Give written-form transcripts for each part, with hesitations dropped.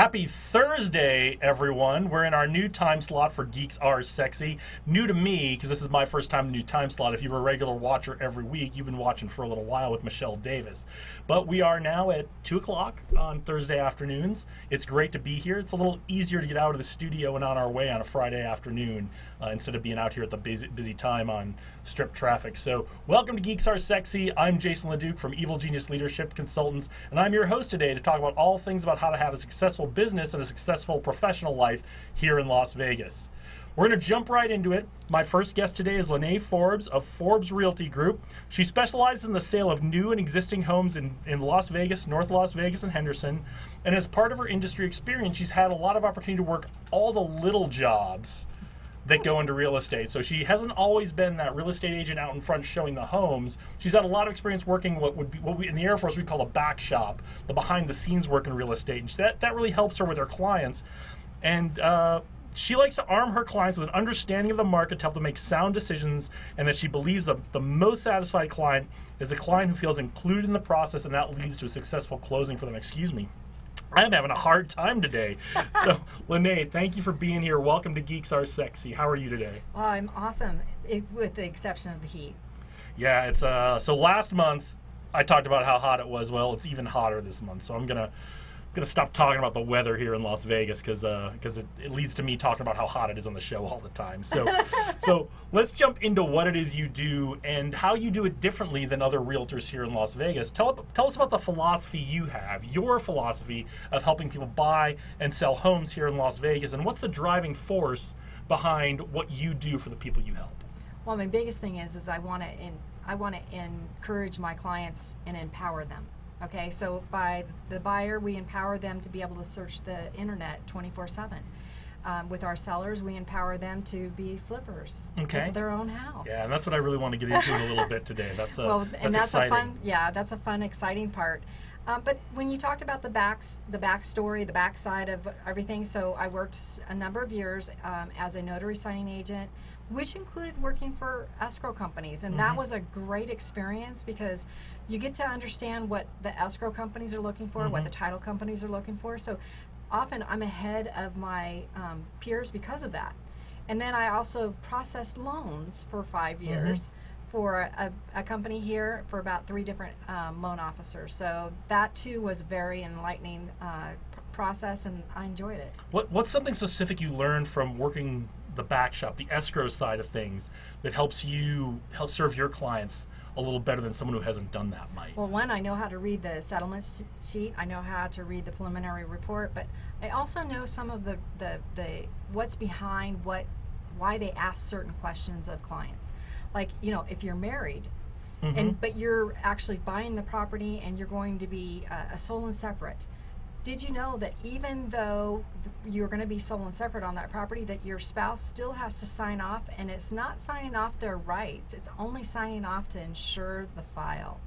Happy Thursday, everyone. We're in our new time slot for Geeks Are Sexy. New to me, because this is my first time in the new time slot. If you were a regular watcher every week, you've been watching for a little while with Michelle Davis. But we are now at 2 o'clock on Thursday afternoons. It's great to be here. It's a little easier to get out of the studio and on our way on a Friday afternoon instead of being out here at the busy time on strip traffic. So welcome to Geeks Are Sexy. I'm Jason LeDuc from Evil Genius Leadership Consultants, and I'm your host today to talk about all things about how to have a successful business and a successful professional life here in Las Vegas. We're going to jump right into it. My first guest today is Lene Forbes of Forbes Realty Group. She specializes in the sale of new and existing homes in Las Vegas, North Las Vegas, and Henderson. And as part of her industry experience, she's had a lot of opportunity to work all the little jobs that go into real estate. So she hasn't always been that real estate agent out in front showing the homes. She's had a lot of experience working what we in the Air Force we call a back shop, the behind the scenes work in real estate. And that really helps her with her clients. And she likes to arm her clients with an understanding of the market to help them make sound decisions, and that she believes the most satisfied client is the client who feels included in the process, and that leads to a successful closing for them. Excuse me. I'm having a hard time today. So, Lene, thank you for being here. Welcome to Geeks Are Sexy. How are you today? Well, I'm awesome, with the exception of the heat. Yeah, it's so last month I talked about how hot it was. Well, it's even hotter this month. So I'm gonna stop talking about the weather here in Las Vegas because it leads to me talking about how hot it is on the show all the time. So so let's jump into what it is you do and how you do it differently than other realtors here in Las Vegas. Tell us about the philosophy you have, your philosophy of helping people buy and sell homes here in Las Vegas, and what's the driving force behind what you do for the people you help. Well, my biggest thing is I want to encourage my clients and empower them. Okay, so by the buyer, we empower them to be able to search the internet 24/7. With our sellers, we empower them to be flippers of their own house. Yeah, and that's what I really want to get into in a little bit today. That's exciting. That's a fun, exciting part. But when you talked about the backstory, the backside of everything, so I worked a number of years as a notary signing agent, which included working for escrow companies, and that was a great experience because you get to understand what the escrow companies are looking for, what the title companies are looking for. So often I'm ahead of my peers because of that. And then I also processed loans for 5 years for a company here for about 3 different loan officers. So that too was a very enlightening process, and I enjoyed it. What's something specific you learned from working the back shop, the escrow side of things, that helps you serve your clients a little better than someone who hasn't done that might? Well, one, I know how to read the settlement sheet. I know how to read the preliminary report, but I also know some of the what's behind why they ask certain questions of clients. Like, if you're married, but you're actually buying the property and you're going to be a sole and separate. Did you know that even though you're going to be sole and separate on that property, that your spouse still has to sign off, and it's not signing off their rights, it's only signing off to insure the file.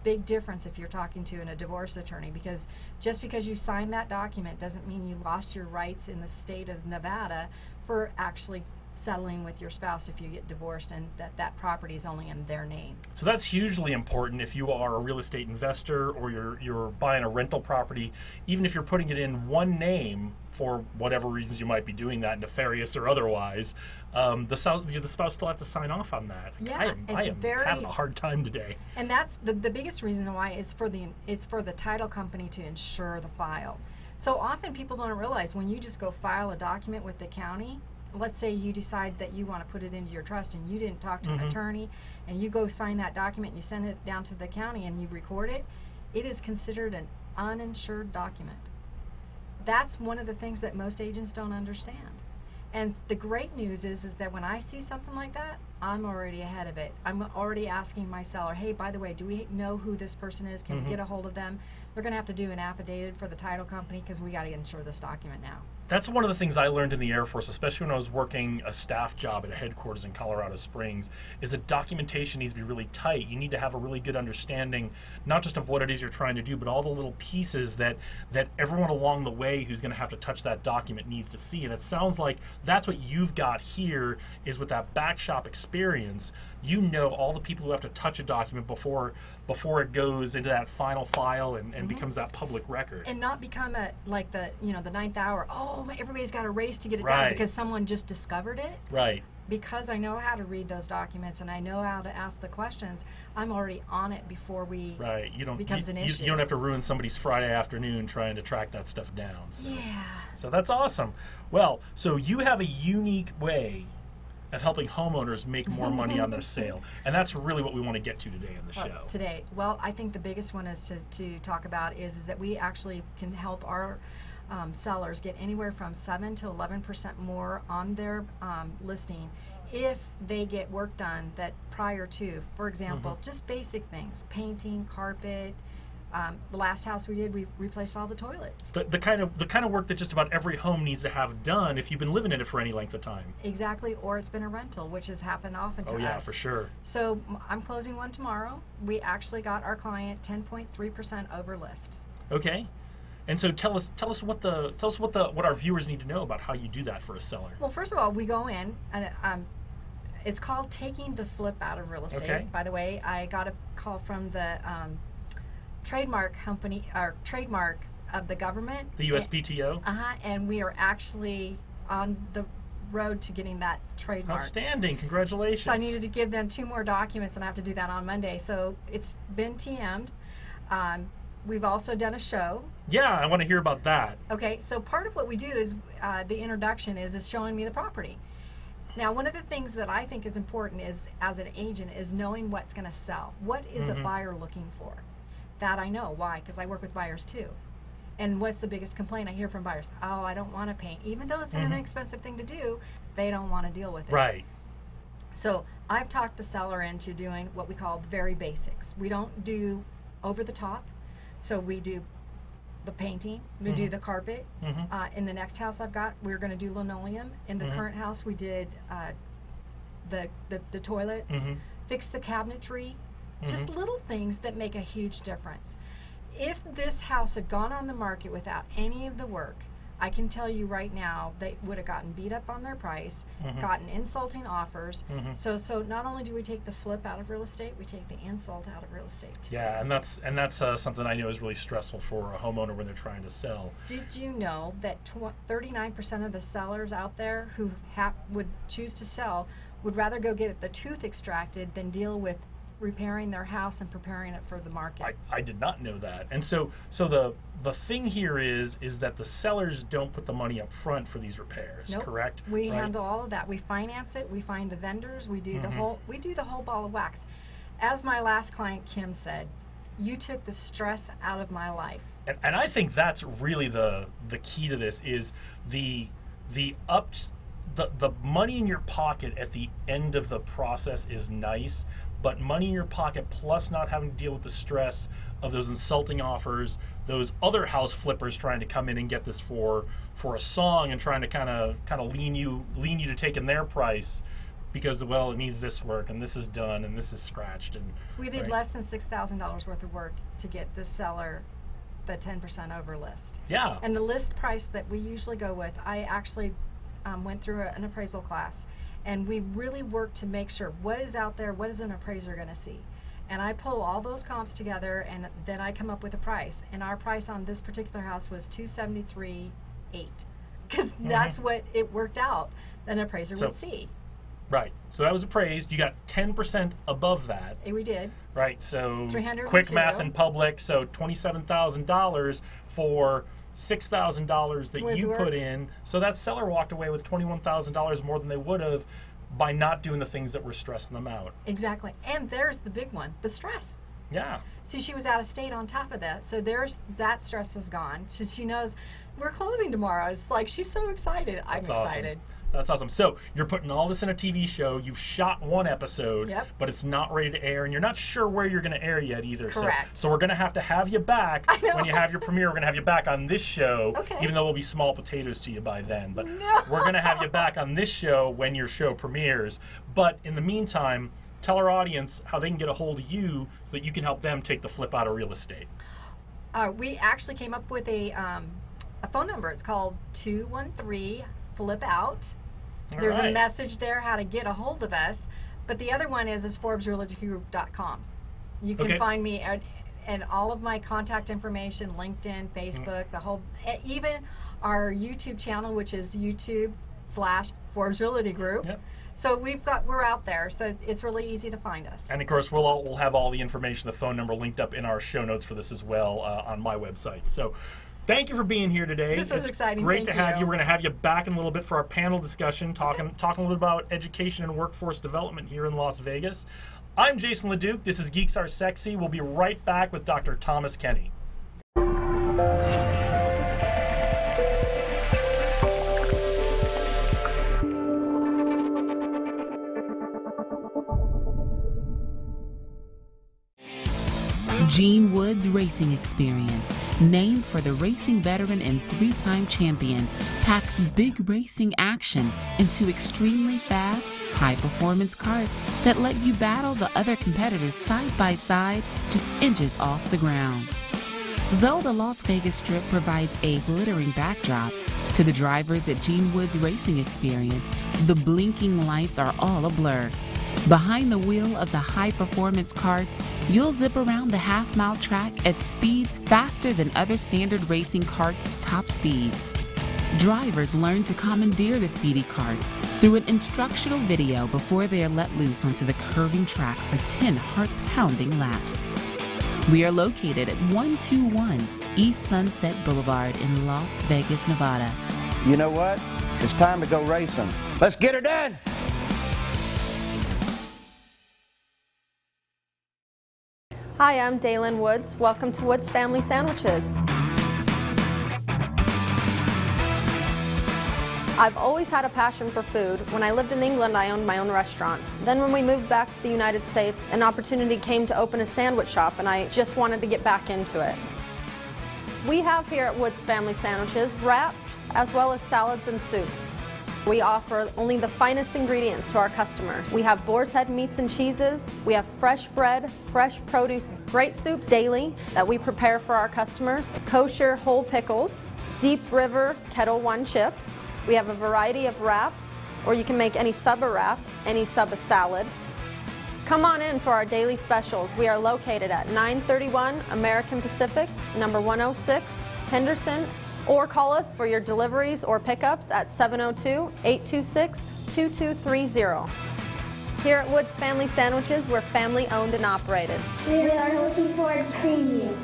Big difference if you're talking to a divorce attorney, because just because you signed that document doesn't mean you lost your rights in the state of Nevada for actually settling with your spouse if you get divorced, and that property is only in their name. So that's hugely important if you are a real estate investor or you're buying a rental property. Even if you're putting it in one name for whatever reasons you might be doing that, nefarious or otherwise, the spouse still has to sign off on that. Yeah, I am having a hard time today. And that's the biggest reason why is it's for the title company to insure the file. So often people don't realize when you just go file a document with the county. Let's say you decide that you want to put it into your trust and you didn't talk to an attorney, and you go sign that document and you send it down to the county and you record it, it is considered an uninsured document. That's one of the things that most agents don't understand. And the great news is that when I see something like that, I'm already ahead of it. I'm already asking my seller, hey, by the way, do we know who this person is? Can we get a hold of them? They're going to have to do an affidavit for the title company because we got to insure this document now. That's one of the things I learned in the Air Force, especially when I was working a staff job at a headquarters in Colorado Springs, is that documentation needs to be really tight. You need to have a really good understanding, not just of what it is you're trying to do, but all the little pieces that everyone along the way who's going to have to touch that document needs to see. And it sounds like that's what you've got here, is with that back shop experience. you know all the people who have to touch a document before it goes into that final file and becomes that public record. And not become like the ninth hour. Oh, everybody's got to race to get it Right. done because someone just discovered it. Right. Because I know how to read those documents and I know how to ask the questions, I'm already on it before we Right. becomes an issue. You don't have to ruin somebody's Friday afternoon trying to track that stuff down. So. Yeah. So that's awesome. Well, so you have a unique way of helping homeowners make more money on their sale, and that's really what we want to get to today on the show. Today, well, I think the biggest one is to talk about is that we actually can help our sellers get anywhere from 7 to 11% more on their listing if they get work done that prior to, for example, just basic things, painting, carpet. The last house we did, we replaced all the toilets. The kind of work that just about every home needs to have done if you've been living in it for any length of time. Exactly, or it's been a rental, which has happened often to us. Oh yeah, for sure. So I'm closing one tomorrow. We actually got our client 10.3% over list. Okay. And so tell us what our viewers need to know about how you do that for a seller. Well, first of all, we go in and it's called taking the flip out of real estate. Okay. By the way, I got a call from the trademark company or trademark of the government. The USPTO. And we are actually on the road to getting that trademark. Outstanding! Congratulations. So I needed to give them 2 more documents, and I have to do that on Monday. So it's been TM'd. We've also done a show. Yeah, I want to hear about that. Okay, so part of what we do is the introduction is showing me the property. Now, one of the things that I think is important is, as an agent, is knowing what's going to sell. What is a buyer looking for? That I know. Why? Because I work with buyers too. And what's the biggest complaint I hear from buyers? Oh, I don't want to paint. Even though it's an inexpensive thing to do, they don't want to deal with it. Right. So I've talked the seller into doing what we call the very basics. We don't do over the top. So we do the painting, we do the carpet. In the next house I've got, we're going to do linoleum. In the current house, we did the toilets, fix the cabinetry, just little things that make a huge difference. If this house had gone on the market without any of the work, I can tell you right now they would have gotten beat up on their price, gotten insulting offers. So not only do we take the flip out of real estate, we take the insult out of real estate too. Yeah, and that's something I know is really stressful for a homeowner when they're trying to sell. Did you know that 39% of the sellers out there who would choose to sell would rather go get the tooth extracted than deal with repairing their house and preparing it for the market? I did not know that. And so the thing here is that the sellers don't put the money up front for these repairs, Nope. correct? We handle all of that. We finance it, we find the vendors, we do the whole ball of wax. As my last client Kim said, you took the stress out of my life. And I think that's really the key to this is the money in your pocket at the end of the process is nice, but money in your pocket plus not having to deal with the stress of those insulting offers, those other house flippers trying to come in and get this for a song and trying to kind of lean you to taking their price because, well, it needs this work and this is done and this is scratched. And we did less than $6,000 worth of work to get the seller the 10% over list. Yeah. And the list price that we usually go with, I actually went through an appraisal class, and we really work to make sure what is out there, what is an appraiser going to see. And I pull all those comps together, and then I come up with a price. And our price on this particular house was $273,800, because that's what it worked out that an appraiser would see. Right. So that was appraised. You got 10% above that. We did. Right. So 302. Quick math in public. So $27,000 for $6,000 that you put in. So that seller walked away with $21,000 more than they would have by not doing the things that were stressing them out. Exactly. And there's the big one, the stress. Yeah. See, she was out of state on top of that. So that stress is gone. So she knows we're closing tomorrow. It's like she's so excited. I'm excited. Awesome. That's awesome. So you're putting all this in a TV show. You've shot one episode, but it's not ready to air, and you're not sure where you're going to air yet either. Correct. So we're going to have you back when you have your premiere. We're going to have you back on this show, even though we'll be small potatoes to you by then. But we're going to have you back on this show when your show premieres. But in the meantime, tell our audience how they can get a hold of you so that you can help them take the flip out of real estate. We actually came up with a phone number. It's called 213-FLIP-OUT. There's a message there how to get a hold of us, But the other one is ForbesRealtyGroup.com. You can find me and all of my contact information, LinkedIn, Facebook, the whole, even our YouTube channel, which is YouTube/Forbes Realty Group. Yep. So we're out there, so it's really easy to find us. And of course, we'll have all the information, the phone number linked up in our show notes for this as well on my website. So thank you for being here today. This was exciting. Great to have you. We're going to have you back in a little bit for our panel discussion, talking a little bit about education and workforce development here in Las Vegas. I'm Jason LeDuc. This is Geeks Are Sexy. We'll be right back with Dr. Thomas Kenny. Gene Woods Racing Experience, named for the racing veteran and 3-time champion, packs big racing action into extremely fast, high-performance karts that let you battle the other competitors side by side, just inches off the ground. Though the Las Vegas Strip provides a glittering backdrop, to the drivers at Gene Woods Racing Experience, the blinking lights are all a blur. Behind the wheel of the high-performance karts, you'll zip around the half-mile track at speeds faster than other standard racing karts' top speeds. Drivers learn to commandeer the speedy karts through an instructional video before they are let loose onto the curving track for 10 heart-pounding laps. We are located at 121 East Sunset Boulevard in Las Vegas, Nevada. You know what? It's time to go racing. Let's get her done! Hi, I'm Dalen Woods. Welcome to Woods Family Sandwiches. I've always had a passion for food. When I lived in England, I owned my own restaurant. Then when we moved back to the United States, an opportunity came to open a sandwich shop, and I just wanted to get back into it. We have here at Woods Family Sandwiches wraps as well as salads and soups. We offer only the finest ingredients to our customers. We have boar's head meats and cheeses. We have fresh bread, fresh produce, great soups daily that we prepare for our customers, kosher whole pickles, Deep River Kettle One chips. We have a variety of wraps, or you can make any sub a wrap, any sub a salad. Come on in for our daily specials. We are located at 931 American Pacific, number 106, Henderson, or call us for your deliveries or pickups at 702-826-2230. Here at Woods Family Sandwiches, we're family owned and operated. We are looking forward to seeing you.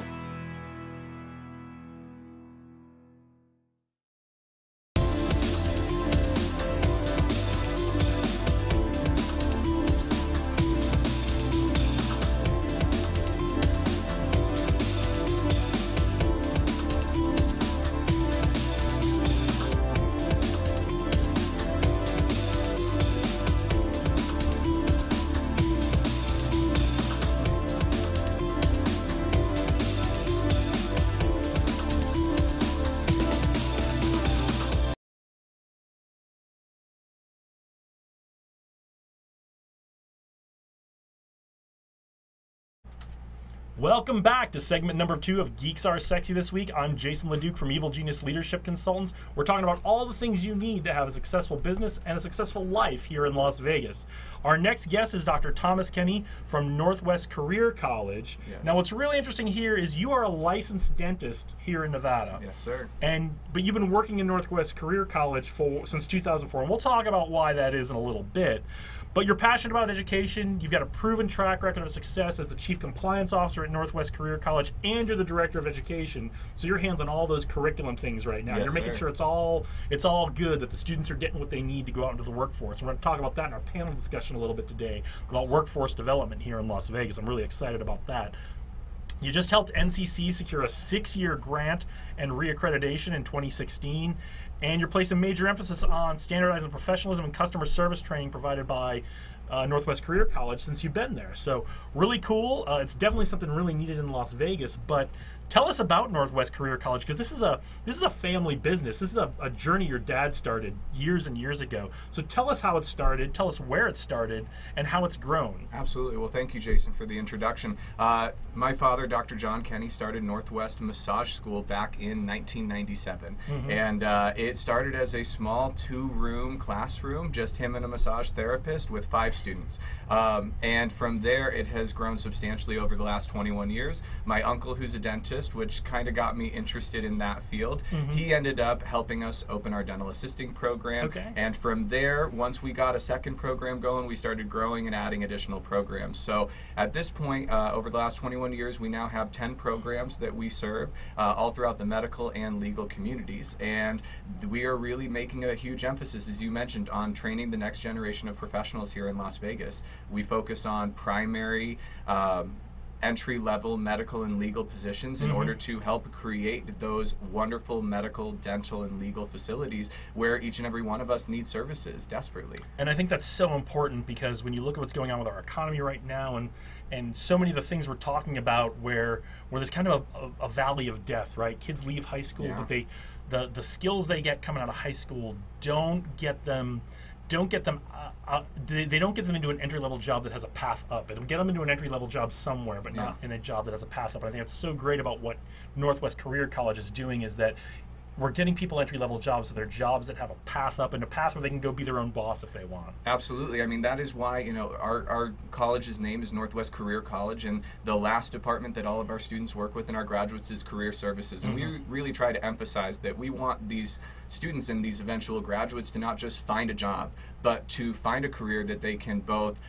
Welcome back to segment number 2 of Geeks Are Sexy this week. I'm Jason LeDuc from Evil Genius Leadership Consultants. We're talking about all the things you need to have a successful business and a successful life here in Las Vegas. Our next guest is Dr. Thomas Kenny from Northwest Career College. Yes. Now, what's really interesting here is you are a licensed dentist here in Nevada. Yes, sir. But you've been working in Northwest Career College since 2004, and we'll talk about why that is in a little bit. But you're passionate about education. You've got a proven track record of success as the Chief Compliance Officer at Northwest Career College, and you're the Director of Education. So you're handling all those curriculum things right now. Yes, you're making sure it's all good, that the students are getting what they need to go out into the workforce. We're going to talk about that in our panel discussion a little bit today about workforce development here in Las Vegas. I'm really excited about that. You just helped NCC secure a 6-year grant and reaccreditation in 2016. And you're placing major emphasis on standardizing professionalism and customer service training provided by Northwest Career College since you've been there. So really cool. It's definitely something really needed in Las Vegas. But tell us about Northwest Career College, because this is a family business. This is a journey your dad started years and years ago. So tell us how it started, tell us where it started, and how it's grown. Absolutely. Well, thank you, Jason, for the introduction. My father, Dr. John Kenny, started Northwest Massage School back in 1997. Mm-hmm. And it started as a small 2-room classroom, just him and a massage therapist with 5 students. And from there, it has grown substantially over the last 21 years. My uncle, who's a dentist, which kind of got me interested in that field, he ended up helping us open our dental assisting program. Okay. And from there, once we got a second program going, we started growing and adding additional programs. So at this point, over the last 21 years, we now have 10 programs that we serve all throughout the medical and legal communities. And we are really making a huge emphasis, as you mentioned, on training the next generation of professionals here in Las Vegas. We focus on primary entry-level medical and legal positions in order to help create those wonderful medical, dental, and legal facilities where each and every one of us needs services desperately. And I think that's so important, because when you look at what's going on with our economy right now, and so many of the things we're talking about where there's kind of a valley of death, right? Kids leave high school, Yeah. but the skills they get coming out of high school don't get them they don't get them into an entry-level job that has a path up. It'll get them into an entry-level job somewhere, but not in a job that has a path up. And I think it's so great about what Northwest Career College is doing, is that we're getting people entry-level jobs, so they're jobs that have a path up and a path where they can go be their own boss if they want. Absolutely. I mean, that is why, you know, our college's name is Northwest Career College, and the last department that all of our students work with and our graduates is Career Services. And we really try to emphasize that we want these students and these eventual graduates to not just find a job, but to find a career that they can both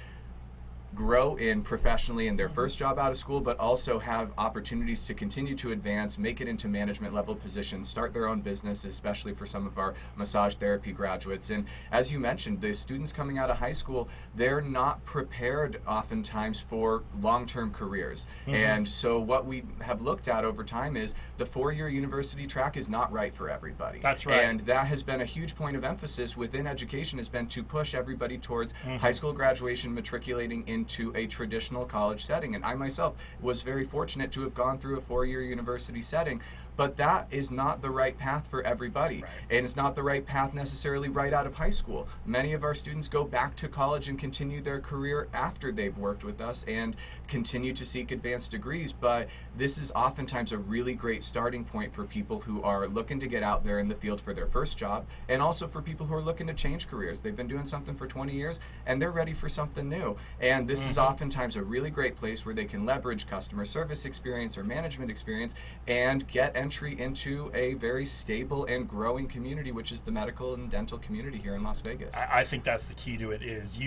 grow in professionally in their first job out of school, but also have opportunities to continue to advance, make it into management level positions, start their own business, especially for some of our massage therapy graduates. And as you mentioned, the students coming out of high school, they're not prepared oftentimes for long-term careers. And so what we have looked at over time is the 4-year university track is not right for everybody. That's right. And that has been a huge point of emphasis within education, has been to push everybody towards high school graduation, matriculating into a traditional college setting. And I myself was very fortunate to have gone through a 4-year university setting, but that is not the right path for everybody. Right. And it's not the right path necessarily right out of high school. Many of our students go back to college and continue their career after they've worked with us and continue to seek advanced degrees, but this is oftentimes a really great starting point for people who are looking to get out there in the field for their first job, and also for people who are looking to change careers. They've been doing something for 20 years and they're ready for something new. And this is oftentimes a really great place where they can leverage customer service experience or management experience and get entry into a very stable and growing community, which is the medical and dental community here in Las Vegas. I think that's the key to it. Is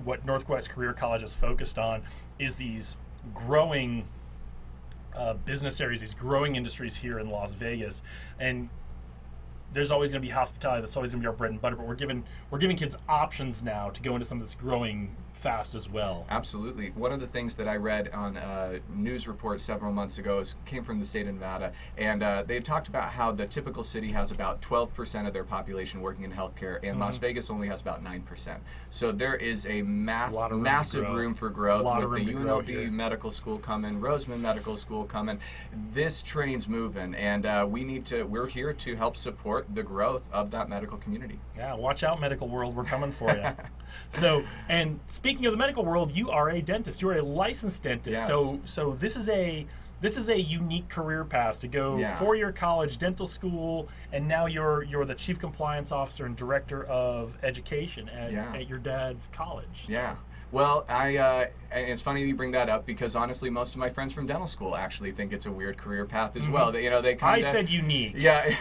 what Northwest Career College is focused on is these growing business areas, these growing industries here in Las Vegas. And there's always going to be hospitality. That's always going to be our bread and butter. But we're giving kids options now to go into something that's growing fast as well. Absolutely. One of the things that I read on a news report several months ago came from the state of Nevada, and they talked about how the typical city has about 12% of their population working in healthcare, and Las Vegas only has about 9%. So there is a massive room for growth with the UNLV Medical School coming, Roseman Medical School coming. This train's moving, and we're here to help support the growth of that medical community. Yeah, watch out, medical world. We're coming for you. So, and speaking of the medical world, you are a dentist. You are a licensed dentist. Yes. So this is a unique career path to go 4-year college, dental school, and now you're the chief compliance officer and director of education at your dad's college. Yeah. Well, and it's funny you bring that up, because honestly, most of my friends from dental school actually think it's a weird career path as well. They I said unique. Yeah,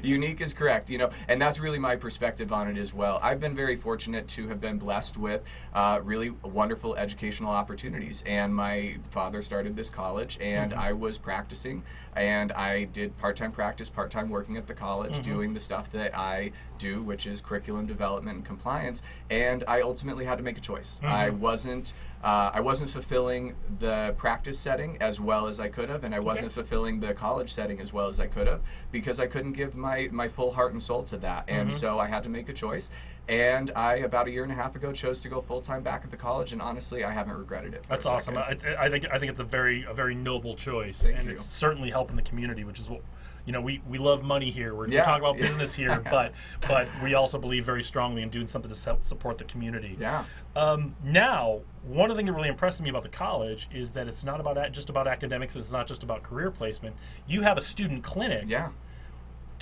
unique is correct. And that's really my perspective on it as well. I've been very fortunate to have been blessed with really wonderful educational opportunities. And my father started this college, and I was practicing, and I did part-time practice, part-time working at the college, doing the stuff that I do, which is curriculum development and compliance. And I ultimately had to make a choice. I wasn't fulfilling the practice setting as well as I could have, and I wasn't fulfilling the college setting as well as I could have, because I couldn't give my full heart and soul to that. And so I had to make a choice. And I, about 1.5 years ago, chose to go full-time back at the college, and honestly, I haven't regretted it. That's awesome. I think it's a very noble choice, Thank and you. It's certainly helping the community, which is what. We love money here. We're talking about business here, but we also believe very strongly in doing something to support the community. Yeah. Now, one of the things that really impressed me about the college is that it's not just about academics. It's not just about career placement. You have a student clinic. Yeah.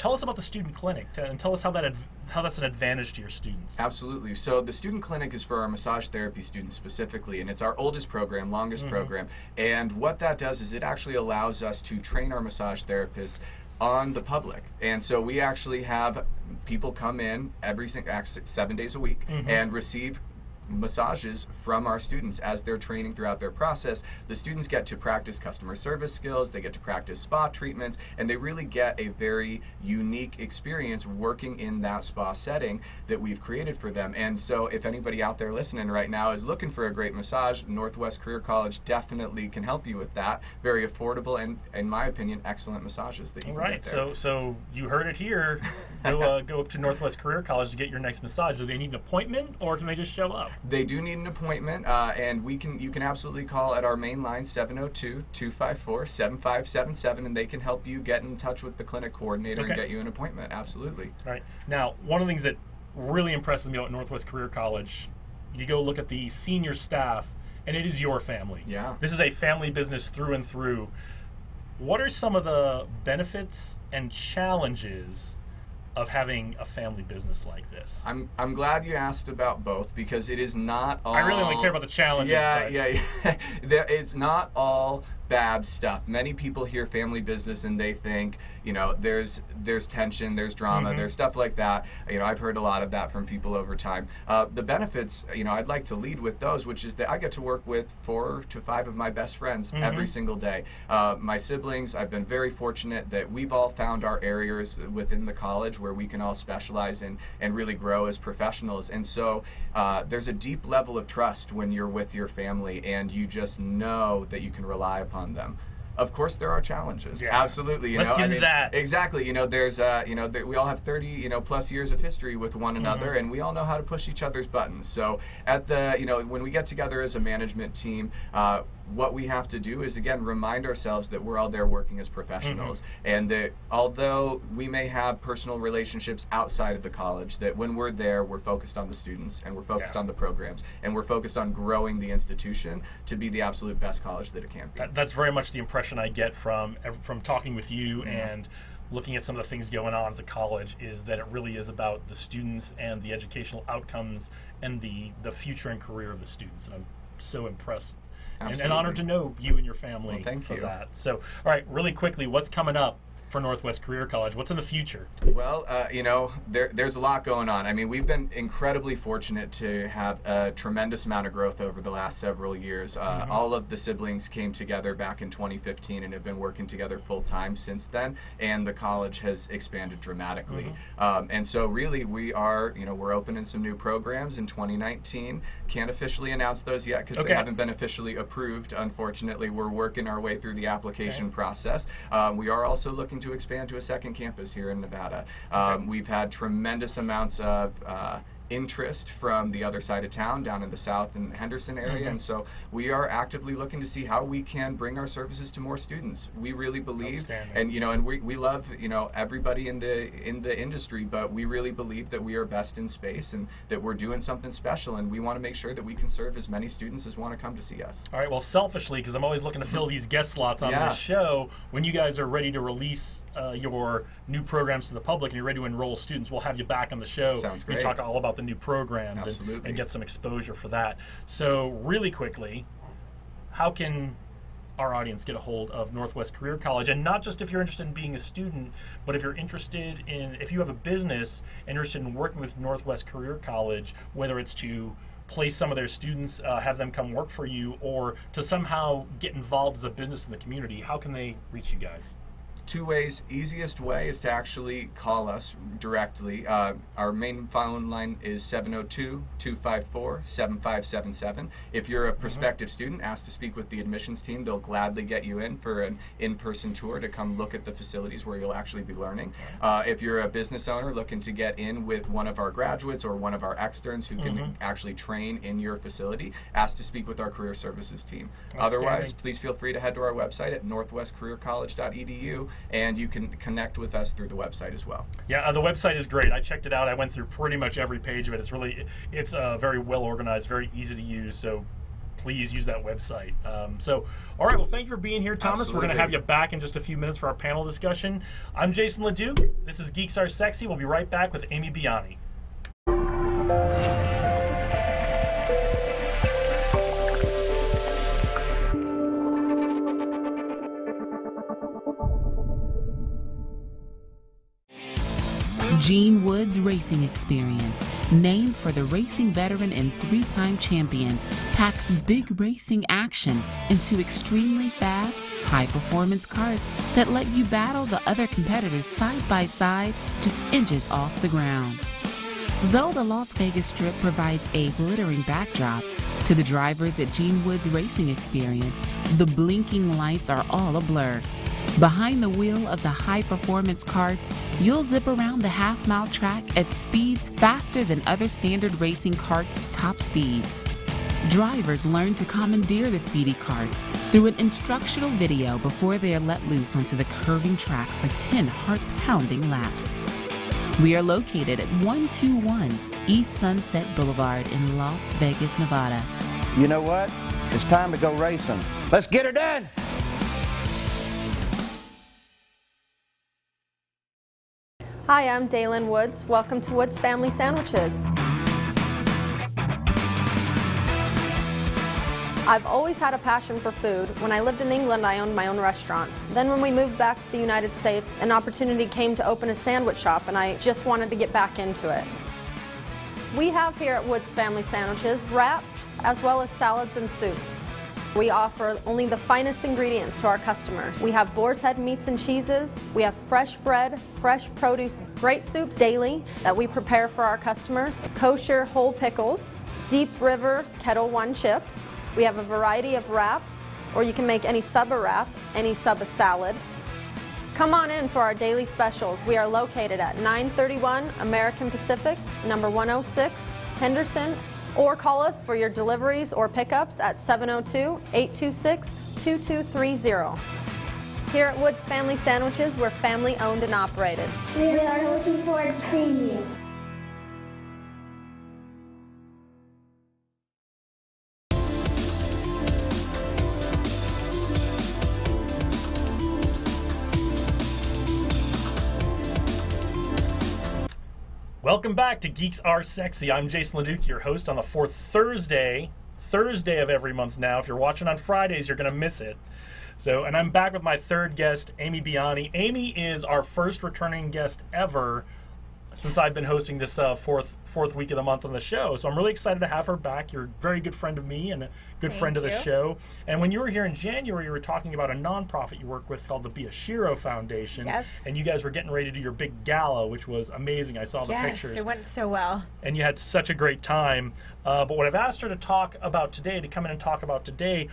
tell us about the student clinic and tell us how that's an advantage to your students. Absolutely. So the student clinic is for our massage therapy students specifically, and it's our oldest program, longest program. And what that does is it actually allows us to train our massage therapists on the public. And so we actually have people come in every 7 days a week and receive massages from our students as they're training throughout their process. The students get to practice customer service skills, they get to practice spa treatments, and they really get a very unique experience working in that spa setting that we've created for them. And so if anybody out there listening right now is looking for a great massage, Northwest Career College definitely can help you with that. Very affordable and, in my opinion, excellent massages that you can get there. So you heard it here. Go up to Northwest Career College to get your next massage. Do they need an appointment, or can they just show up? They do need an appointment, and you can absolutely call at our main line, 702-254-7577, and they can help you get in touch with the clinic coordinator and get you an appointment. Absolutely. All right. Now, one of the things that really impresses me about Northwest Career College, you go look at the senior staff, and it is your family. Yeah. This is a family business through and through. What are some of the benefits and challenges of having a family business like this? I'm glad you asked about both, because it is not all... I really only care about the challenges. Yeah. It's not all bad stuff. Many people hear family business and they think, you know, there's tension, there's drama, there's stuff like that. You know, I've heard a lot of that from people over time. The benefits, you know, I'd like to lead with those, which is that I get to work with 4 to 5 of my best friends every single day. My siblings, I've been very fortunate that we've all found our areas within the college where we can all specialize in and really grow as professionals. And so there's a deep level of trust when you're with your family and you just know that you can rely upon them. Of course, there are challenges. Yeah. Absolutely. Let's get into that. Exactly. You know, there's, we all have 30, plus years of history with one another, and we all know how to push each other's buttons. So at the, when we get together as a management team, what we have to do is, again, remind ourselves that we're all there working as professionals, and that although we may have personal relationships outside of the college, that when we're there, we're focused on the students, and we're focused on the programs, and we're focused on growing the institution to be the absolute best college that it can be. That's very much the impression I get from talking with you and looking at some of the things going on at the college, is that it really is about the students and the educational outcomes and the future and career of the students. And I'm so impressed and honored to know you and your family for that. So, all right, really quickly, what's coming up for Northwest Career College? What's in the future? Well, there's a lot going on. I mean, we've been incredibly fortunate to have a tremendous amount of growth over the last several years. All of the siblings came together back in 2015 and have been working together full time since then, and the college has expanded dramatically. And so really we are, we're opening some new programs in 2019. Can't officially announce those yet because they haven't been officially approved. Unfortunately, we're working our way through the application process. We are also looking to expand to a second campus here in Nevada. We've had tremendous amounts of interest from the other side of town, down in the South and Henderson area, and so we are actively looking to see how we can bring our services to more students. We really believe, and and we love everybody in the industry, but we really believe that we are best in space and that we're doing something special, and we want to make sure that we can serve as many students as want to come to see us. All right, well, selfishly, because I'm always looking to fill these guest slots on this show, when you guys are ready to release your new programs to the public and you're ready to enroll students, we'll have you back on the show. Sounds great. We talk all about the new programs and get some exposure for that. So really quickly, how can our audience get a hold of Northwest Career College? And not just if you're interested in being a student, but if you're interested in, if you have a business and interested in working with Northwest Career College, whether it's to place some of their students, have them come work for you, or to somehow get involved as a business in the community, how can they reach you guys? 2 ways. Easiest way is to actually call us directly. Our main phone line is 702-254-7577. If you're a prospective student, ask to speak with the admissions team. They'll gladly get you in for an in-person tour to come look at the facilities where you'll actually be learning. If you're a business owner looking to get in with one of our graduates or one of our externs who can actually train in your facility, ask to speak with our career services team. Otherwise, please feel free to head to our website at northwestcareercollege.edu, and you can connect with us through the website as well. Yeah, the website is great. I checked it out. I went through pretty much every page of it. It's very well organized, very easy to use. So please use that website. All right, well, thank you for being here, Thomas. Absolutely. We're going to have you back in just a few minutes for our panel discussion. I'm Jason LeDuc. This is Geeks Are Sexy. We'll be right back with Amy Biani. Gene Wood's racing experience, named for the racing veteran and 3-time champion, packs big racing action into extremely fast, high-performance karts that let you battle the other competitors side by side, just inches off the ground. Though the Las Vegas Strip provides a glittering backdrop, to the drivers at Gene Wood's racing experience, the blinking lights are all a blur. Behind the wheel of the high-performance karts, you'll zip around the half-mile track at speeds faster than other standard racing karts' top speeds. Drivers learn to commandeer the speedy karts through an instructional video before they are let loose onto the curving track for 10 heart-pounding laps. We are located at 121 East Sunset Boulevard in Las Vegas, Nevada. You know what? It's time to go racing. Let's get her done! Hi, I'm Daylin Woods. Welcome to Woods Family Sandwiches. I've always had a passion for food. When I lived in England, I owned my own restaurant. Then when we moved back to the United States, an opportunity came to open a sandwich shop, and I just wanted to get back into it. We have here at Woods Family Sandwiches wraps as well as salads and soups. We offer only the finest ingredients to our customers. We have boar's head meats and cheeses. We have fresh bread, fresh produce, great soups daily that we prepare for our customers, kosher whole pickles, Deep River Kettle One chips. We have a variety of wraps, or you can make any sub a wrap, any sub a salad. Come on in for our daily specials. We are located at 931 American Pacific, number 106, Henderson, or call us for your deliveries or pickups at 702-826-2230. Here at Woods Family Sandwiches, we're family owned and operated. We are looking forward to seeing you. Welcome back to Geeks Are Sexy. I'm Jason LeDuc, your host on the fourth Thursday of every month now. If you're watching on Fridays, you're going to miss it. And I'm back with my third guest, Amy Biani. Amy is our first returning guest ever since I've been hosting this fourth week of the month on the show. So I'm really excited to have her back. You're a very good friend of me and a good friend of the show. And when you were here in January, you were talking about a nonprofit you work with called the Biashiro Foundation. Yes. And you guys were getting ready to do your big gala, which was amazing. I saw the pictures. Yes, it went so well. And you had such a great time. But what I've asked her to talk about today, to come in and talk about today,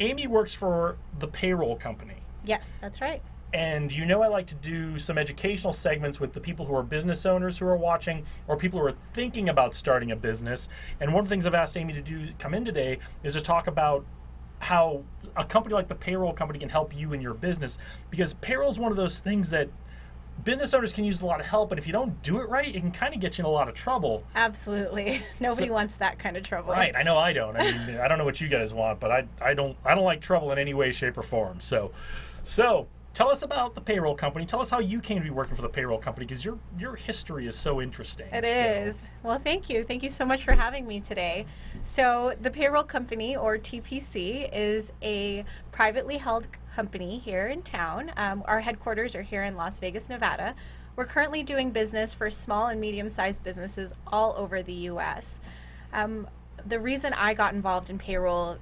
Amy works for the payroll company. Yes, that's right. And you know I like to do some educational segments with the people who are business owners who are watching or people who are thinking about starting a business. And one of the things I've asked Amy to do, come in today, is to talk about how a company like the payroll company can help you in your business. Because payroll is one of those things that business owners can use a lot of help, and if you don't do it right, it can kind of get you in a lot of trouble. Absolutely. Nobody wants that kind of trouble. Right. I know I don't. I mean, I don't know what you guys want, but I don't like trouble in any way, shape, or form. So tell us about the payroll company. Tell us how you came to be working for the payroll company, because your history is so interesting. It is. Well, thank you. Thank you so much for having me today. So the payroll company, or TPC, is a privately held company here in town. Our headquarters are here in Las Vegas, Nevada. We're currently doing business for small and medium-sized businesses all over the U.S. The reason I got involved in payroll,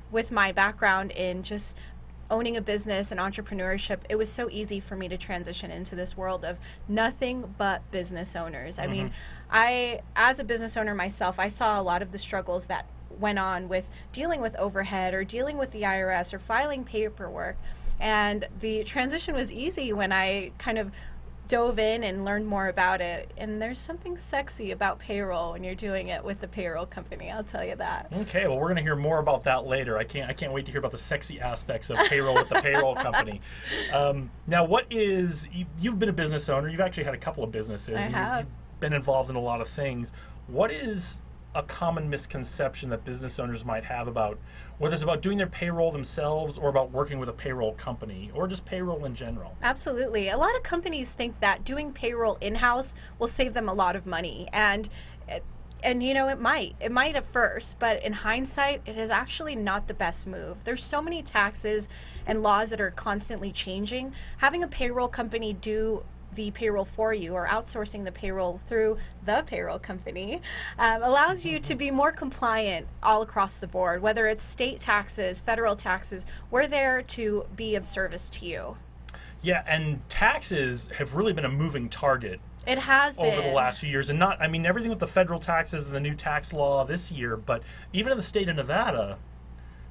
with my background in just owning a business and entrepreneurship, it was so easy for me to transition into this world of nothing but business owners. I mean, as a business owner myself, I saw a lot of the struggles that went on with dealing with overhead or dealing with the IRS or filing paperwork. And the transition was easy when I kind of dove in and learned more about it. And there's something sexy about payroll when you're doing it with the payroll company, I'll tell you that. Okay, well, we're going to hear more about that later. I can't wait to hear about the sexy aspects of payroll with the payroll company. Now, you've been a business owner. You've actually had a couple of businesses. I have. You've been involved in a lot of things. What is a common misconception that business owners might have about whether it's about doing their payroll themselves or about working with a payroll company or just payroll in general? Absolutely. A lot of companies think that doing payroll in-house will save them a lot of money, and you know, it might at first, but in hindsight, it is actually not the best move. There's so many taxes and laws that are constantly changing. Having a payroll company do the payroll for you, or outsourcing the payroll through the payroll company, allows you to be more compliant all across the board. Whether it's state taxes, federal taxes, we're there to be of service to you. Yeah, and taxes have really been a moving target. It has been. Over the last few years, and not, I mean, everything with the federal taxes and the new tax law this year, but even in the state of Nevada,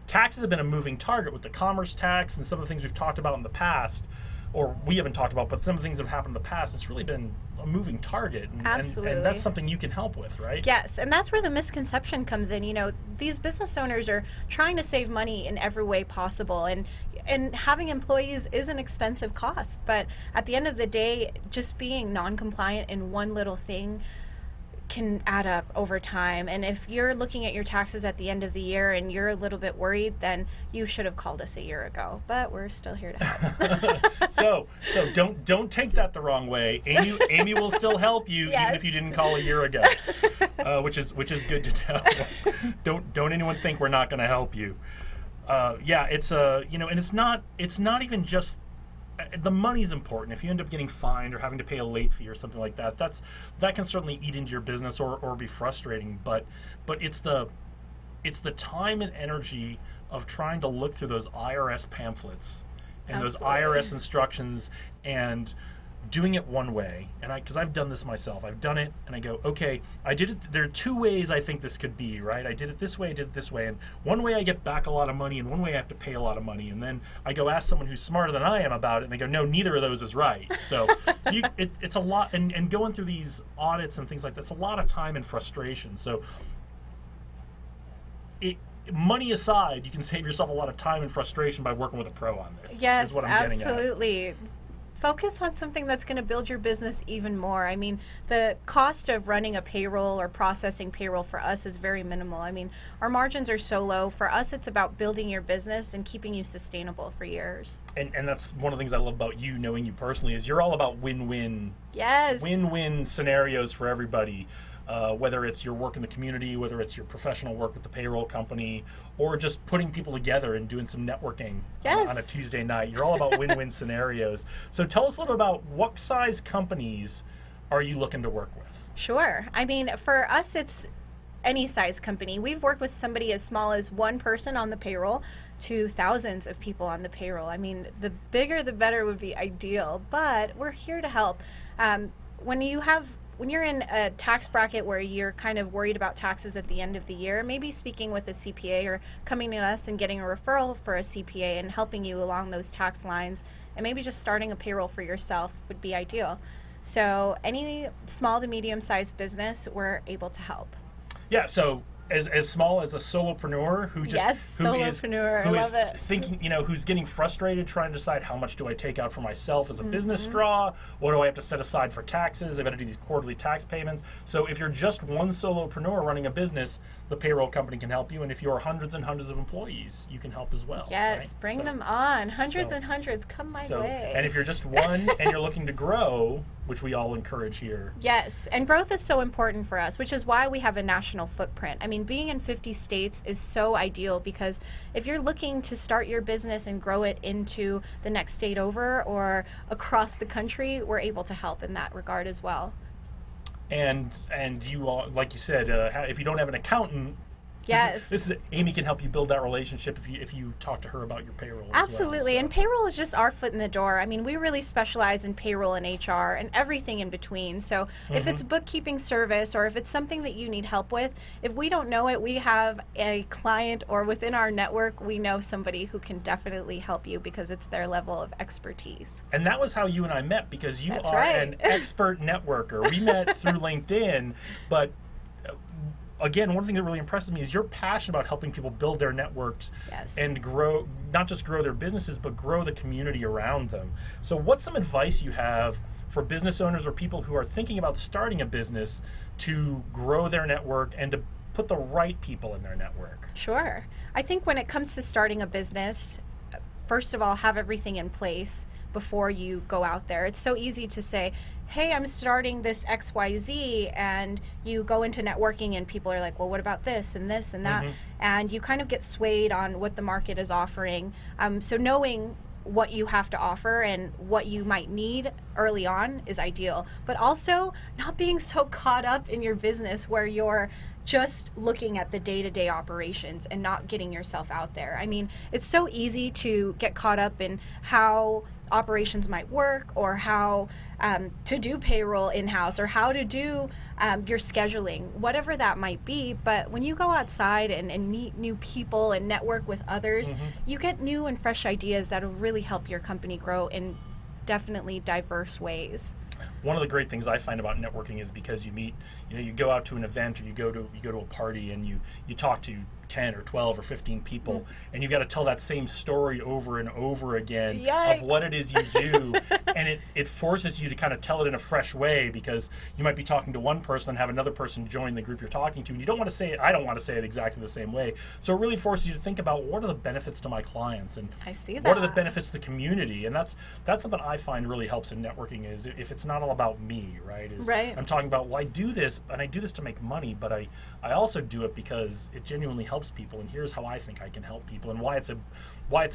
taxes have been a moving target with the commerce tax and some of the things we've talked about in the past, or we haven't talked about, but some of the things that have happened in the past. It's really been a moving target. Absolutely. And that's something you can help with, right? Yes, and that's where the misconception comes in. You know, these business owners are trying to save money in every way possible, and having employees is an expensive cost. But at the end of the day, just being non-compliant in one little thing can add up over time. And if you're looking at your taxes at the end of the year and you're a little bit worried, then you should have called us a year ago. But we're still here to help. So don't take that the wrong way. Amy will still help you, yes, even if you didn't call a year ago, which is good to know. Don't anyone think we're not going to help you. Yeah, it's you know, and it's not even just the money's important. If you end up getting fined or having to pay a late fee or something like that, that can certainly eat into your business or be frustrating. But it's the time and energy of trying to look through those IRS pamphlets and Absolutely. those IRS instructions and doing it one way. And because I've done this myself, I've done it and I go, okay, I did it. There are two ways I think this could be, right? I did it this way, I did it this way, and one way I get back a lot of money, and one way I have to pay a lot of money. And then I go ask someone who's smarter than I am about it, and they go, no, neither of those is right. So it's a lot, and going through these audits and things like that, it's a lot of time and frustration. So money aside, you can save yourself a lot of time and frustration by working with a pro on this. Yes, is what I'm getting at. absolutely. Focus on something that's going to build your business even more. I mean, the cost of running a payroll or processing payroll for us is very minimal. I mean, our margins are so low. For us, it's about building your business and keeping you sustainable for years. And that's one of the things I love about you, knowing you personally, is you're all about win-win. Yes. Win-win scenarios for everybody. Whether it's your work in the community, whether it's your professional work with the payroll company, or just putting people together and doing some networking yes. on a Tuesday night. You're all about win-win scenarios. So tell us a little about what size companies are you looking to work with? Sure. I mean, for us, it's any size company. We've worked with somebody as small as one person on the payroll to thousands of people on the payroll. I mean, the bigger the better would be ideal, but we're here to help. When you're in a tax bracket where you're kind of worried about taxes at the end of the year, maybe speaking with a CPA or coming to us and getting a referral for a CPA and helping you along those tax lines, and maybe just starting a payroll for yourself would be ideal. So any small to medium-sized business, we're able to help. Yeah, so as small as a solopreneur who just yes, solopreneur, I love it. Thinking, you know, who's getting frustrated trying to decide how much do I take out for myself as a business draw, what do I have to set aside for taxes, I've got to do these quarterly tax payments. So if you're just one solopreneur running a business, the payroll company can help you, and if you're hundreds and hundreds of employees, you can help as well. Yes, right? bring them on. Hundreds and hundreds, come my way. And if you're just one and you're looking to grow, which we all encourage here. Yes, and growth is so important for us, which is why we have a national footprint. I mean, being in 50 states is so ideal, because if you're looking to start your business and grow it into the next state over or across the country, we're able to help in that regard as well. And you all, like you said, if you don't have an accountant, yes, Amy can help you build that relationship if you talk to her about your payroll. Absolutely, as well, so. And payroll is just our foot in the door. I mean, we really specialize in payroll and HR and everything in between. So if it's a bookkeeping service or if it's something that you need help with, if we don't know it, we have a client, or within our network, we know somebody who can definitely help you because it's their level of expertise. And that was how you and I met, because you That's are right. an expert networker. We met through LinkedIn, but again, one thing that really impresses me is your passion about helping people build their networks Yes. and grow, not just grow their businesses, but grow the community around them. So what's some advice you have for business owners or people who are thinking about starting a business to grow their network and to put the right people in their network? Sure. I think when it comes to starting a business, first of all, have everything in place before you go out there. It's so easy to say, hey, I'm starting this XYZ, and you go into networking and people are like, well, what about this and this and that? And you kind of get swayed on what the market is offering. So knowing what you have to offer and what you might need early on is ideal, but also not being so caught up in your business where you're just looking at the day-to-day operations and not getting yourself out there. I mean, it's so easy to get caught up in how operations might work, or how to do payroll in-house, or how to do your scheduling, whatever that might be. But when you go outside and meet new people and network with others, you get new and fresh ideas that will really help your company grow in definitely diverse ways. One of the great things I find about networking is because you meet, you go out to an event, or you go to a party, and you talk to 10 or 12 or 15 people, and you've got to tell that same story over and over again. Yikes. Of what it is you do. And it forces you to kind of tell it in a fresh way, because you might be talking to one person and have another person join the group you're talking to, and you don't want to say it, I don't want to say it exactly the same way. So it really forces you to think about, what are the benefits to my clients, and I see that. what are the benefits to the community? And that's something I find really helps in networking, is if it's not all about me, right? Right. I'm talking about, well, I do this, and I do this to make money, but I also do it because it genuinely helps people, and here's how I think I can help people, and why it's a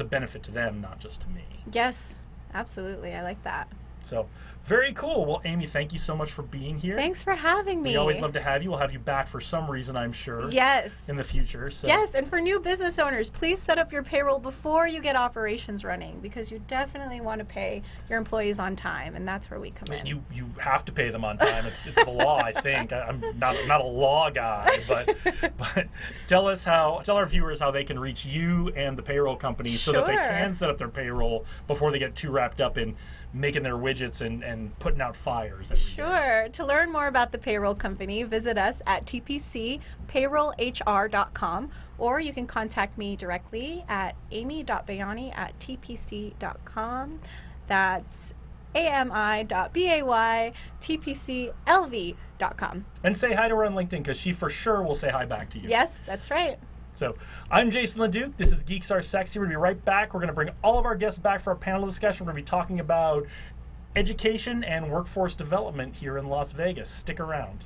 benefit to them, not just to me. Yes, absolutely. I like that. So, very cool. Well, Amy, thank you so much for being here. Thanks for having me. We always love to have you. We'll have you back for some reason, I'm sure. Yes. In the future. So. Yes, and for new business owners, please set up your payroll before you get operations running, because you definitely want to pay your employees on time, and that's where we come in. You have to pay them on time. It's the law, I think. I'm not a law guy, but tell our viewers how they can reach you and the payroll company, so that they can set up their payroll before they get too wrapped up in making their widgets and putting out fires every day. To learn more about the payroll company, visit us at tpcpayrollhr.com, or you can contact me directly at amy.bayani@tpc.com. That's ami.bay@tpclv.com. And say hi to her on LinkedIn, because she for sure will say hi back to you. Yes, that's right. So, I'm Jason LeDuc. This is Geeks Are Sexy. We're going to be right back. We're going to bring all of our guests back for our panel discussion. We're going to be talking about education and workforce development here in Las Vegas. Stick around.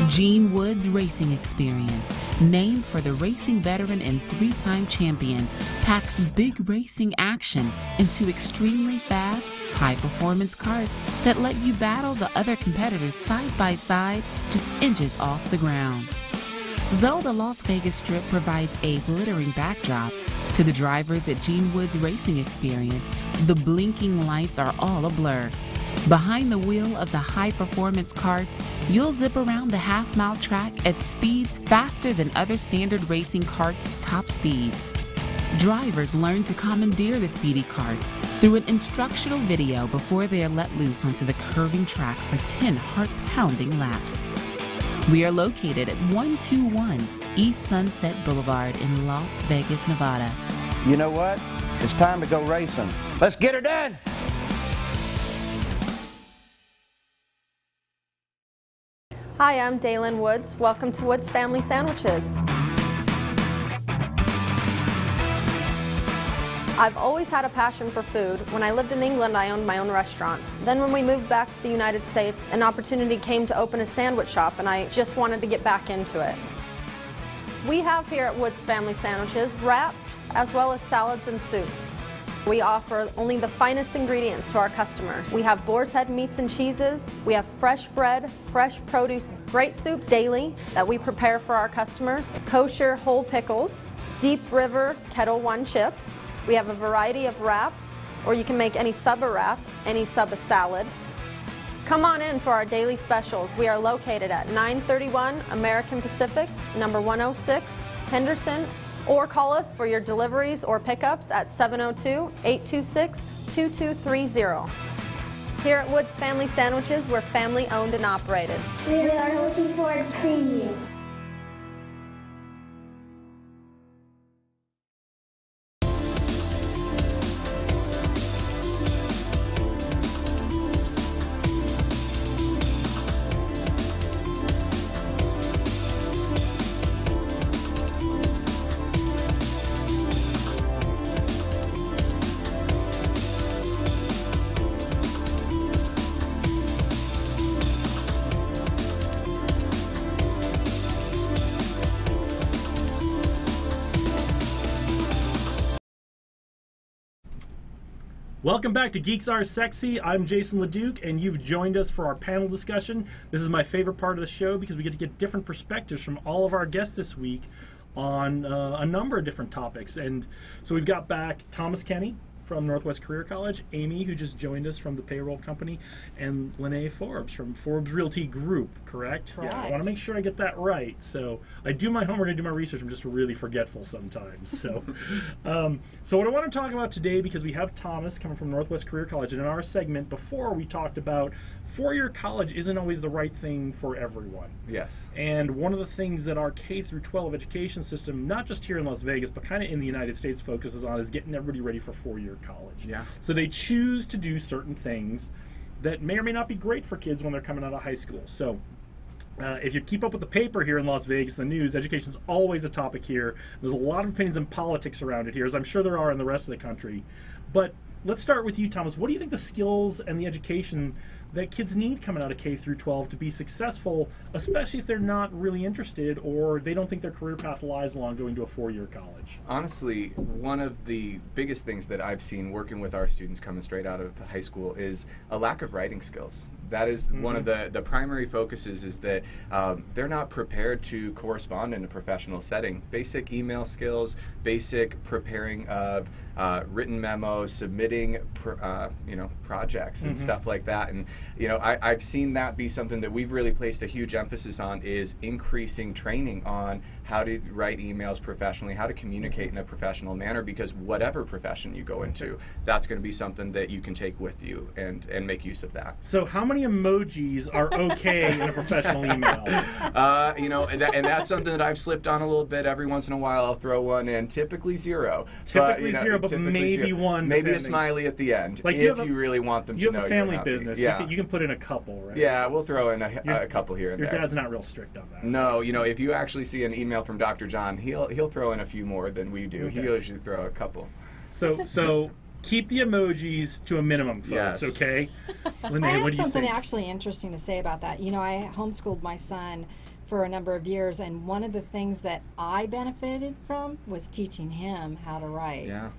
Gene Wood's Racing Experience, named for the racing veteran and 3-time champion, packs big racing action into extremely fast, high-performance karts that let you battle the other competitors side by side, just inches off the ground. Though the Las Vegas Strip provides a glittering backdrop, to the drivers at Gene Wood's Racing Experience, the blinking lights are all a blur. Behind the wheel of the high-performance karts, you'll zip around the half-mile track at speeds faster than other standard racing karts' top speeds. Drivers learn to commandeer the speedy karts through an instructional video before they are let loose onto the curving track for 10 heart-pounding laps. We are located at 121 East Sunset Boulevard in Las Vegas, Nevada. You know what? It's time to go racing. Let's get her done! Hi, I'm Daylin Woods. Welcome to Woods Family Sandwiches. I've always had a passion for food. When I lived in England, I owned my own restaurant. Then when we moved back to the United States, an opportunity came to open a sandwich shop, and I just wanted to get back into it. We have here at Woods Family Sandwiches wraps as well as salads and soups. We offer only the finest ingredients to our customers. We have boar's head meats and cheeses. We have fresh bread, fresh produce, great soups daily that we prepare for our customers, kosher whole pickles, Deep River Kettle One chips. We have a variety of wraps, or you can make any sub a wrap, any sub a salad. Come on in for our daily specials. We are located at 931 American Pacific, number 106, Henderson, or call us for your deliveries or pickups at 702-826-2230. Here at Woods Family Sandwiches, we're family owned and operated. We are looking forward to seeing you. Welcome back to Geeks Are Sexy. I'm Jason LeDuc, and you've joined us for our panel discussion. This is my favorite part of the show because we get to get different perspectives from all of our guests this week on a number of different topics. And so we've got back Thomas Kenny from Northwest Career College, Amy, who just joined us from the payroll company, and Lene Forbes from Forbes Realty Group, correct? Correct. Yeah, I want to make sure I get that right. So I do my homework, I do my research. I'm just really forgetful sometimes. So, so what I want to talk about today, because we have Thomas coming from Northwest Career College, and in our segment before we talked about four-year college isn't always the right thing for everyone. Yes. And one of the things that our K through 12 education system, not just here in Las Vegas, but kind of in the United States, focuses on is getting everybody ready for four-year college. Yeah. So they choose to do certain things that may or may not be great for kids when they're coming out of high school. So if you keep up with the paper here in Las Vegas, the news, education's always a topic here. There's a lot of opinions and politics around it here, as I'm sure there are in the rest of the country. But let's start with you, Thomas. What do you think the skills and the education that kids need coming out of K through 12 to be successful, especially if they're not really interested or they don't think their career path lies along going to a four-year college? Honestly, one of the biggest things that I've seen working with our students coming straight out of high school is a lack of writing skills. That is one of the primary focuses, is that they're not prepared to correspond in a professional setting. Basic email skills, basic preparing of written memos, submitting projects and stuff like that. And I've seen that be something that we've really placed a huge emphasis on, is increasing training on how to write emails professionally, how to communicate in a professional manner, because whatever profession you go into, that's going to be something that you can take with you and make use of that. So how many emojis are okay in a professional email? And that's something that I've slipped on a little bit. Every once in a while I'll throw one in, typically zero. Typically zero, but maybe one. Maybe depending. a smiley at the end, Like if you really want them to know you have a family you're happy. business. Yeah. You can put in a couple, right? Yeah, we'll throw in a couple here and Your there. dad's not real strict on that. No, if you actually see an email from Dr. John, he'll throw in a few more than we do. Okay. He'll usually throw a couple. So keep the emojis to a minimum, folks, Yes. okay? Lene, I have what do you something think? actually interesting to say about that. I homeschooled my son for a number of years, and one of the things that I benefited from was teaching him how to write. Yeah.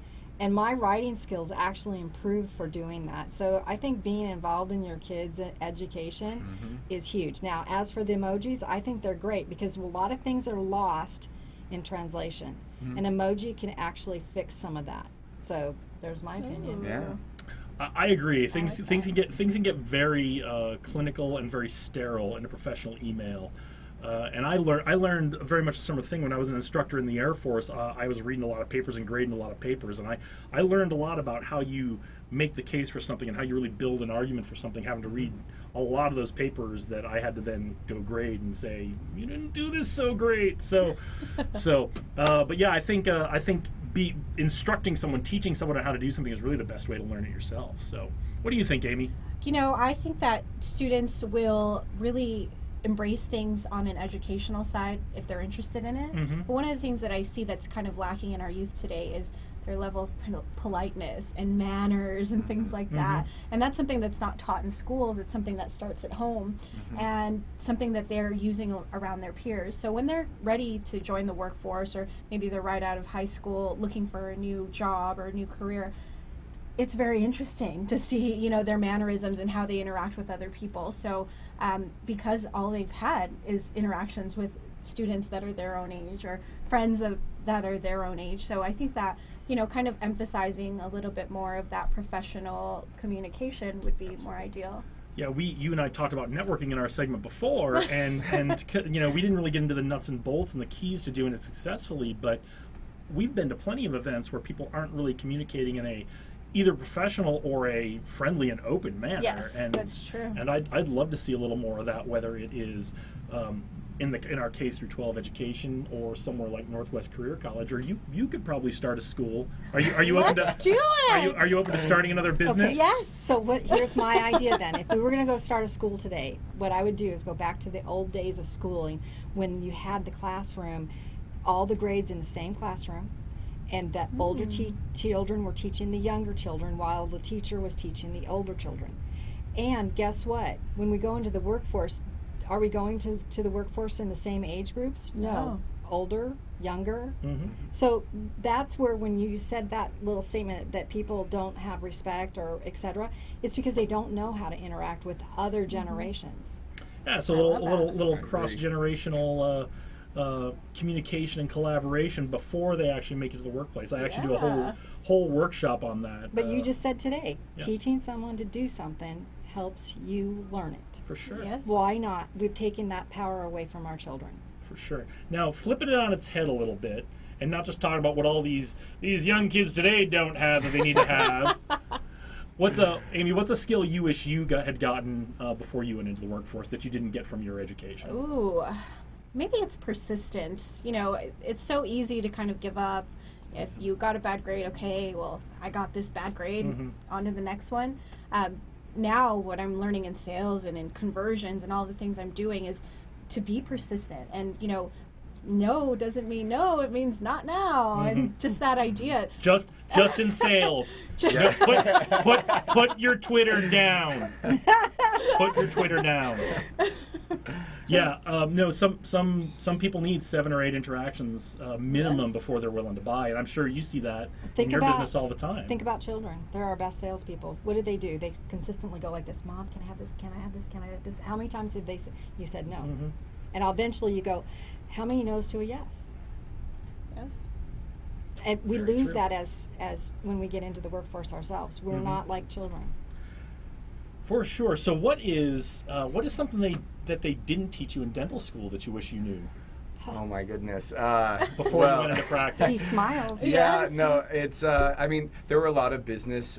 And my writing skills actually improved for doing that. So I think being involved in your kids' education is huge. Now, as for the emojis, I think they're great because a lot of things are lost in translation. An emoji can actually fix some of that. So there's my opinion. Yeah. I agree. Things can get very clinical and very sterile in a professional email. And I learned very much a similar thing when I was an instructor in the Air Force. I was reading a lot of papers and grading a lot of papers, and I learned a lot about how you make the case for something and how you really build an argument for something, having to read a lot of those papers that I had to then go grade and say, you didn't do this so great. But yeah, I think instructing someone, teaching someone how to do something is really the best way to learn it yourself. So what do you think, Amy? I think that students will really embrace things on an educational side if they're interested in it. But one of the things that I see that's kind of lacking in our youth today is their level of kind of politeness and manners and things like that. And that's something that's not taught in schools. It's something that starts at home and something that they're using around their peers. So when they're ready to join the workforce, or maybe they're right out of high school looking for a new job or a new career, it's very interesting to see, their mannerisms and how they interact with other people. So because all they've had is interactions with students that are their own age or friends that are their own age. So I think that, kind of emphasizing a little bit more of that professional communication would be more ideal. Yeah, you and I talked about networking in our segment before, and we didn't really get into the nuts and bolts and the keys to doing it successfully, but we've been to plenty of events where people aren't really communicating in a either professional or a friendly and open manner. Yes, and that's true. And I'd love to see a little more of that, whether it is in our K through 12 education or somewhere like Northwest Career College, or you could probably start a school. Are you open to? Let's do it. Are you open to starting another business? Okay. Yes. So here's my idea then. If we were going to go start a school today, what I would do is go back to the old days of schooling when you had the classroom, all the grades in the same classroom, and the older children were teaching the younger children while the teacher was teaching the older children. And guess what? When we go into the workforce, are we going to the workforce in the same age groups? No. older, younger. Mm-hmm. So that's where, when you said that little statement that people don't have respect or etc., it's because they don't know how to interact with other generations. Yeah, so little cross-generational communication and collaboration before they actually make it to the workplace. I actually do a whole workshop on that. But you just said today, yeah. teaching someone to do something helps you learn it. For sure. Yes. Why not? We've taken that power away from our children. For sure. Now, flipping it on its head a little bit, and not just talking about what all these young kids today don't have that they need to have. Amy, what's a skill you wish you had gotten before you went into the workforce that you didn't get from your education? Ooh, maybe it's persistence. You know, it's so easy to kind of give up. If you got a bad grade, okay, well, I got this bad grade, on to the next one. Now what I'm learning in sales and in conversions and all the things I'm doing is to be persistent. And, you know, no doesn't mean no, it means not now. And just that idea. Just in sales. Put your Twitter down. Put your Twitter down. Yeah, no, some people need 7 or 8 interactions minimum before they're willing to buy, and I'm sure you see that in your business all the time. Think about children. They're our best salespeople. What do? They consistently go like this, Mom, can I have this? Can I have this? Can I have this? How many times did they say, you said no? And eventually you go, how many no's to a yes? Yes. And we Very lose true. that as when we get into the workforce ourselves. We're not like children. For sure. So what is something that they didn't teach you in dental school that you wish you knew Oh my goodness. before you went into practice? He smiles. Yeah, Yes. no, it's, I mean, there were a lot of business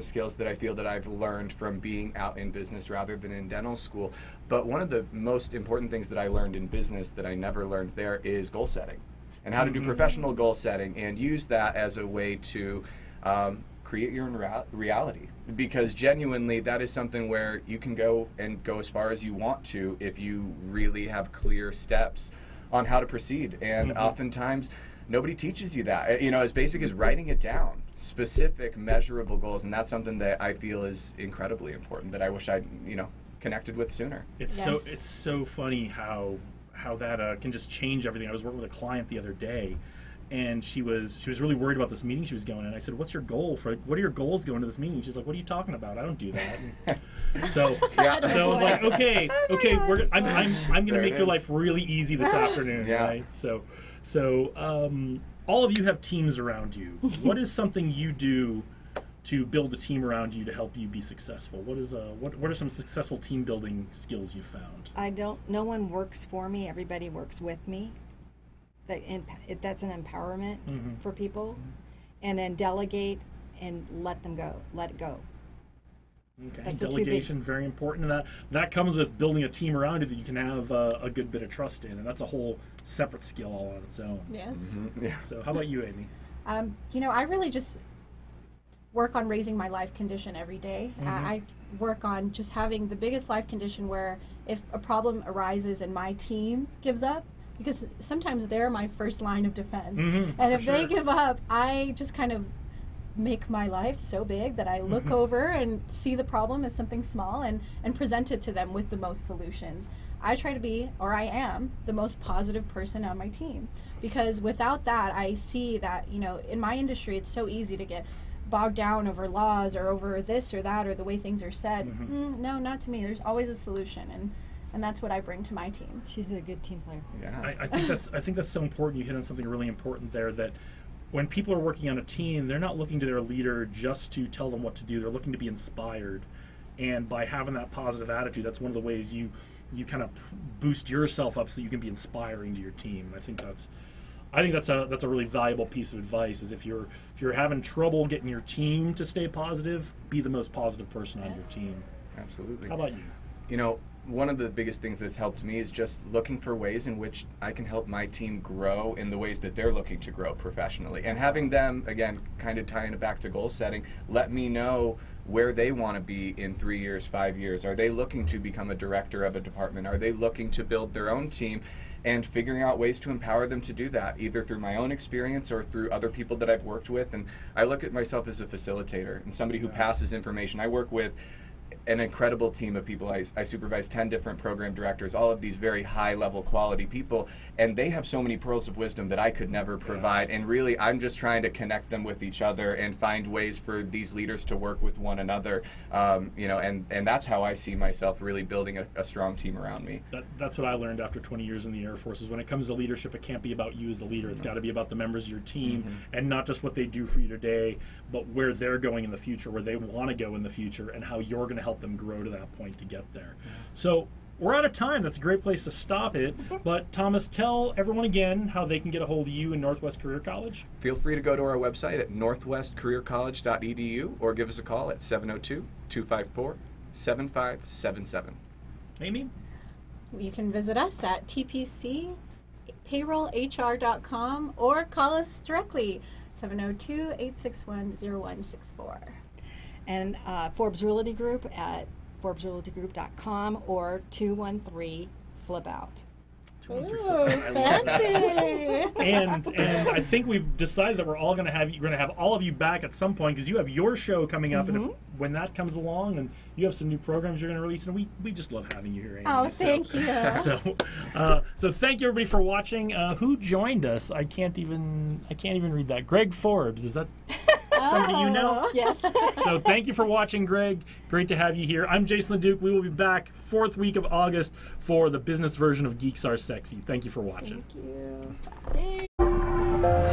skills that I feel that I've learned from being out in business rather than in dental school. But one of the most important things that I learned in business that I never learned there is goal setting and how to do professional goal setting and use that as a way to create your own reality. Because genuinely, that is something where you can go as far as you want to if you really have clear steps on how to proceed. And oftentimes, nobody teaches you that. You know, as basic as writing it down, specific, measurable goals, and that's something that I feel is incredibly important that I wish I'd, connected with sooner. It's so funny how that can just change everything. I was working with a client the other day, and she was really worried about this meeting she was going in. I said, "What are your goals going to this meeting?" She's like, "What are you talking about? I don't do that." And so I was like, "Okay, I'm going to make your life really easy this afternoon, right?" So all of you have teams around you. What is something you do to build a team around you to help you be successful? What are some successful team building skills you found? No one works for me. Everybody works with me. That's an empowerment for people. And then delegate and let it go. Okay, That's the two delegation, very important. And that comes with building a team around you that you can have a good bit of trust in. And that's a whole separate skill all on its own. Yes. Yeah. So how about you, Amy? I really just work on raising my life condition every day. I work on just having the biggest life condition where if a problem arises and my team gives up, because sometimes they're my first line of defense. And if they give up, I just kind of make my life so big that I look over and see the problem as something small and present it to them with the most solutions. I try to be, or I am, the most positive person on my team. Because without that, I see that, in my industry, it's so easy to get bogged down over laws or over this or that or the way things are said. No, not to me. There's always a solution, and that's what I bring to my team. She's a good team player. Yeah. I think that's so important. You hit on something really important there, that when people are working on a team, they're not looking to their leader just to tell them what to do. They're looking to be inspired. And by having that positive attitude, that's one of the ways you kind of boost yourself up so you can be inspiring to your team. I think that's a really valuable piece of advice, is if you're having trouble getting your team to stay positive, be the most positive person on your team. Absolutely. How about you? One of the biggest things that's helped me is just looking for ways in which I can help my team grow in the ways that they're looking to grow professionally. And having them, again, kind of tying it back to goal setting, let me know where they want to be in 3 years, 5 years. Are they looking to become a director of a department? Are they looking to build their own team? And figuring out ways to empower them to do that, either through my own experience or through other people that I've worked with. And I look at myself as a facilitator and somebody who passes information. I work with an incredible team of people. I supervise 10 different program directors, all of these very high-level quality people, and they have so many pearls of wisdom that I could never provide. And really, I'm just trying to connect them with each other and find ways for these leaders to work with one another. You know, and that's how I see myself really building a strong team around me. That's what I learned after 20 years in the Air Force, is when it comes to leadership, it can't be about you as the leader. It's got to be about the members of your team, and not just what they do for you today, but where they're going in the future, where they want to go in the future, and how you're going to help them grow to that point to get there. So we're out of time. That's a great place to stop it. But Thomas, tell everyone again how they can get a hold of you in Northwest Career College. Feel free to go to our website at northwestcareercollege.edu or give us a call at 702-254-7577. Amy? You can visit us at tpcpayrollhr.com or call us directly, 702-861-0164. And Forbes Realty Group at ForbesRealtyGroup.com or 213-FLIP-OUT. Ooh, fancy! And I think we've decided that we're all going to have all of you back at some point, because you have your show coming up, and when that comes along, and you have some new programs you're going to release, and we just love having you here, Amy. Oh, thank you. So thank you everybody for watching. Who joined us? I can't even read that. Greg Forbes, is that somebody you know? Yes. So thank you for watching, Greg. Great to have you here. I'm Jason LeDuc. We will be back 4th week of August for the business version of Geeks Are Sexy. Thank you for watching. Thank you. Bye.